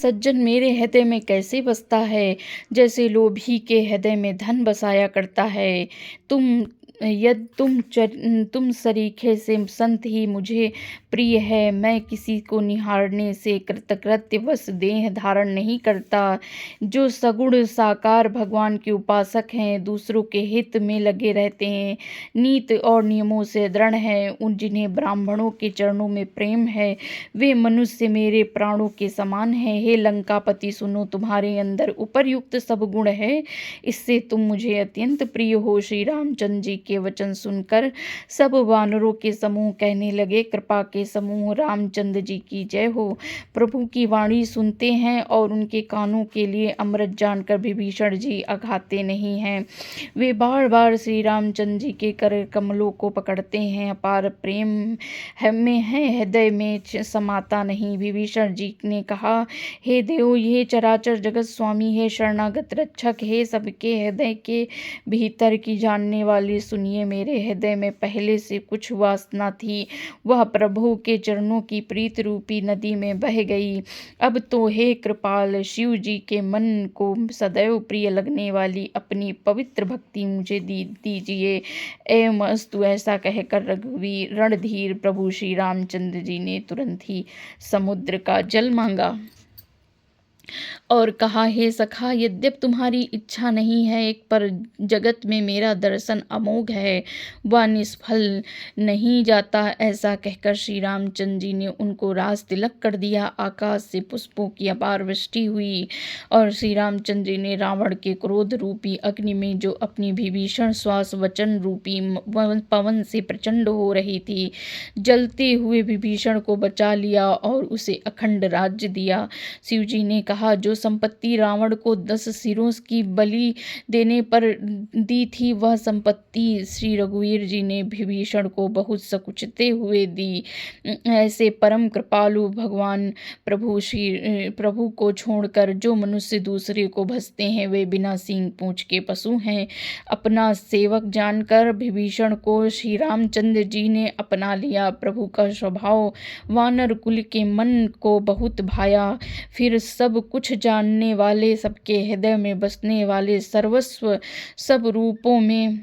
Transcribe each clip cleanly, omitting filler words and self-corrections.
सज्जन मेरे हृदय में कैसे बसता है, जैसे लोभी के हृदय में धन बसाया करता है। तुम यद तुम सरीखे से संत ही मुझे प्रिय है। मैं किसी को निहारने से कृतकृत्य वश देह धारण नहीं करता। जो सगुण साकार भगवान के उपासक हैं, दूसरों के हित में लगे रहते हैं, नीति और नियमों से दृढ़ हैं, उन जिन्हें ब्राह्मणों के चरणों में प्रेम है, वे मनुष्य मेरे प्राणों के समान हैं। हे लंकापति, सुनो, तुम्हारे अंदर उपर्युक्त सब गुण है, इससे तुम मुझे अत्यंत प्रिय हो। श्री रामचंद्र जी के वचन सुनकर सब वानरों के समूह कहने लगे, कृपा के समूह रामचंद्र जी की जय हो। प्रभु की वाणी सुनते हैं और उनके कानों के लिए अमृत जानकर विभीषण जी अघाते नहीं हैं। वे बार बार श्री रामचंद्र जी के कर कमलों को पकड़ते हैं। अपार प्रेम में है, हृदय में समाता नहीं। विभीषण जी ने कहा, हे देव, हे चराचर जगत स्वामी, हे शरणागत रक्षक, हे सबके हृदय के भीतर की जानने वाले, सुनिए। मेरे हृदय में पहले से कुछ वासना थी, वह प्रभु के चरणों की प्रीत रूपी नदी में बह गई। अब तो हे कृपाल शिव जी के मन को सदैव प्रिय लगने वाली अपनी पवित्र भक्ति मुझे दीजिए। एवं अस्तु, ऐसा कहकर रघुवीर रणधीर प्रभु श्री रामचंद्र जी ने तुरंत ही समुद्र का जल मांगा और कहा, हे सखा, यद्यप तुम्हारी इच्छा नहीं है, एक पर जगत में मेरा दर्शन अमोघ है, वह निष्फल नहीं जाता। ऐसा कहकर श्री रामचंद्र जी ने उनको रास तिलक कर दिया। आकाश से पुष्पों की अपार वृष्टि हुई और श्री रामचंद्र जी ने रावण के क्रोध रूपी अग्नि में, जो अपनी विभीषण श्वास वचन रूपी पवन से प्रचंड हो रही थी, जलते हुए विभीषण को बचा लिया और उसे अखंड राज्य दिया। शिव जी ने कहा, जो संपत्ति रावण को 10 सिरों की बलि देने पर दी थी, वह संपत्ति श्री रघुवीर जी ने विभीषण को बहुत सकुचते हुए दी। ऐसे परम कृपालु भगवान प्रभु को छोड़कर जो मनुष्य दूसरे को भसते हैं, वे बिना सींग पूंछ के पशु हैं। अपना सेवक जानकर विभीषण को श्री रामचंद्र जी ने अपना लिया। प्रभु का स्वभाव वानर कुल के मन को बहुत भाया। फिर सब कुछ जानने वाले, सबके हृदय में बसने वाले, सर्वस्व सब रूपों में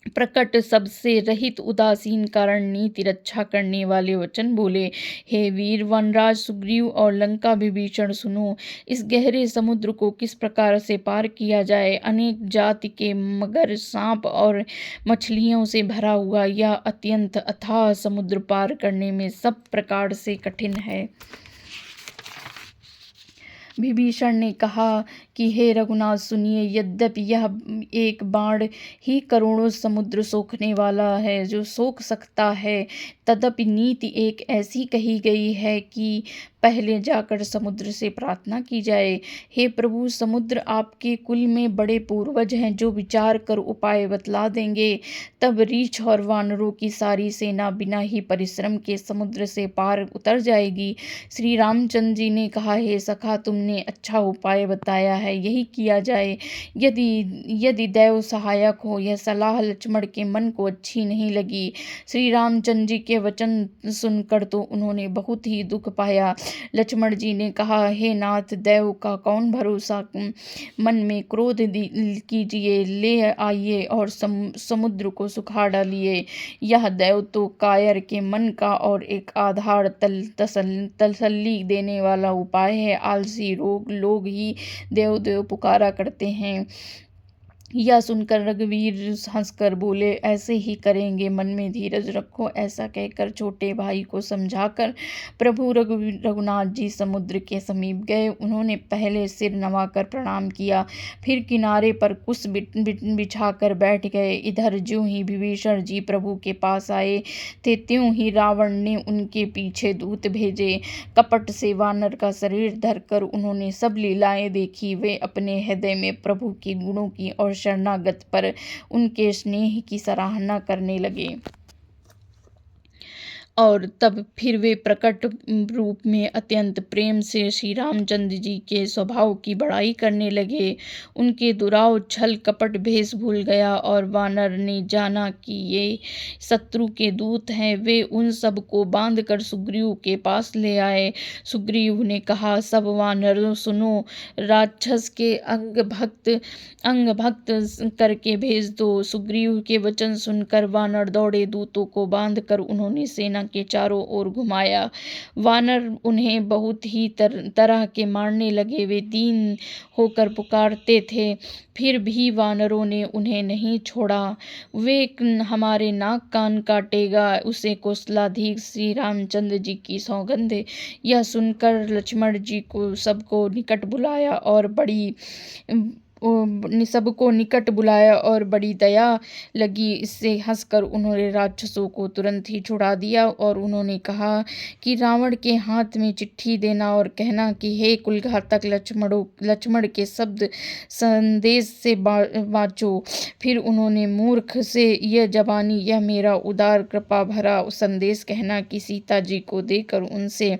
प्रकट, सबसे रहित, उदासीन, कारण नीति रक्षा करने वाले वचन बोले। हे वीर वनराज सुग्रीव और लंका विभीषण, सुनो, इस गहरे समुद्र को किस प्रकार से पार किया जाए। अनेक जाति के मगर, सांप और मछलियों से भरा हुआ यह अत्यंत अथाह समुद्र पार करने में सब प्रकार से कठिन है। विभीषण ने कहा कि हे रघुनाथ, सुनिए, यद्यपि यह एक बाण ही करोड़ों समुद्र सोखने वाला है, जो सोख सकता है, तदपि नीति एक ऐसी कही गई है कि पहले जाकर समुद्र से प्रार्थना की जाए। हे प्रभु, समुद्र आपके कुल में बड़े पूर्वज हैं, जो विचार कर उपाय बतला देंगे। तब रीछ और वानरों की सारी सेना बिना ही परिश्रम के समुद्र से पार उतर जाएगी। श्री रामचंद्र जी ने कहा, हे सखा, तुमने अच्छा उपाय बताया है, यही किया जाए। यदि दैव सहायक हो। यह सलाह लक्ष्मण के मन को अच्छी नहीं लगी। श्री रामचंद्र जी के वचन सुनकर तो उन्होंने बहुत ही दुख पाया। लक्ष्मण जी ने कहा, हे नाथ, दैव का कौन भरोसा। मन में क्रोध कीजिए, ले आइए और समुद्र को सुखा डालिए। यह दैव तो कायर के मन का और एक आधार तसल्ली देने वाला उपाय है। आलसी लोग ही देव देव पुकारा करते हैं। यह सुनकर रघुवीर हंसकर बोले, ऐसे ही करेंगे, मन में धीरज रखो। ऐसा कहकर छोटे भाई को समझाकर प्रभु रघुनाथ जी समुद्र के समीप गए। उन्होंने पहले सिर नवाकर प्रणाम किया, फिर किनारे पर कुश बिछाकर बैठ गए। इधर ज्यों ही विभीषण जी प्रभु के पास आए थे, त्यों ही रावण ने उनके पीछे दूत भेजे। कपट से वानर का शरीर धरकर उन्होंने सब लीलाएं देखी। वे अपने हृदय में प्रभु के गुणों की और शरणागत पर उनके स्नेह की सराहना करने लगे। और तब फिर वे प्रकट रूप में अत्यंत प्रेम से श्री रामचंद्र जी के स्वभाव की बड़ाई करने लगे। उनके दुराव छल कपट भेष भूल गया और वानर ने जाना कि ये शत्रु के दूत हैं। वे उन सब को बांध कर सुग्रीव के पास ले आए। सुग्रीव ने कहा, सब वानरों सुनो, राक्षस के अंग भक्त करके भेज दो। सुग्रीव के वचन सुनकर वानर दौड़े। दूतों को बांधकर उन्होंने सेना के चारों ओर घुमाया। वानर उन्हें बहुत ही तरह के मारने लगे। वे दीन होकर पुकारते थे, फिर भी वानरों ने उन्हें नहीं छोड़ा। वे हमारे नाक कान काटेगा, उसे कौशलाधीश श्री रामचंद्र जी की सौगंध है। यह सुनकर लक्ष्मण जी को सबको निकट बुलाया और बड़ी दया लगी। इससे हंसकर उन्होंने राक्षसों को तुरंत ही छुड़ा दिया और उन्होंने कहा कि रावण के हाथ में चिट्ठी देना और कहना कि हे कुलघातक लक्ष्मण के शब्द संदेश से बाँचो। फिर उन्होंने मूर्ख से यह मेरा उदार कृपा भरा संदेश कहना कि सीता जी को देकर उनसे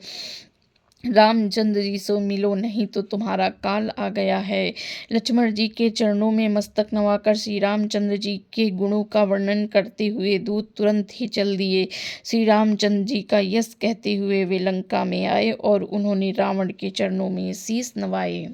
रामचंद्र जी से मिलो, नहीं तो तुम्हारा काल आ गया है। लक्ष्मण जी के चरणों में मस्तक नवाकर श्री रामचंद्र जी के गुणों का वर्णन करते हुए दूत तुरंत ही चल दिए। श्री रामचंद्र जी का यश कहते हुए वे लंका में आए और उन्होंने रावण के चरणों में शीश नवाए।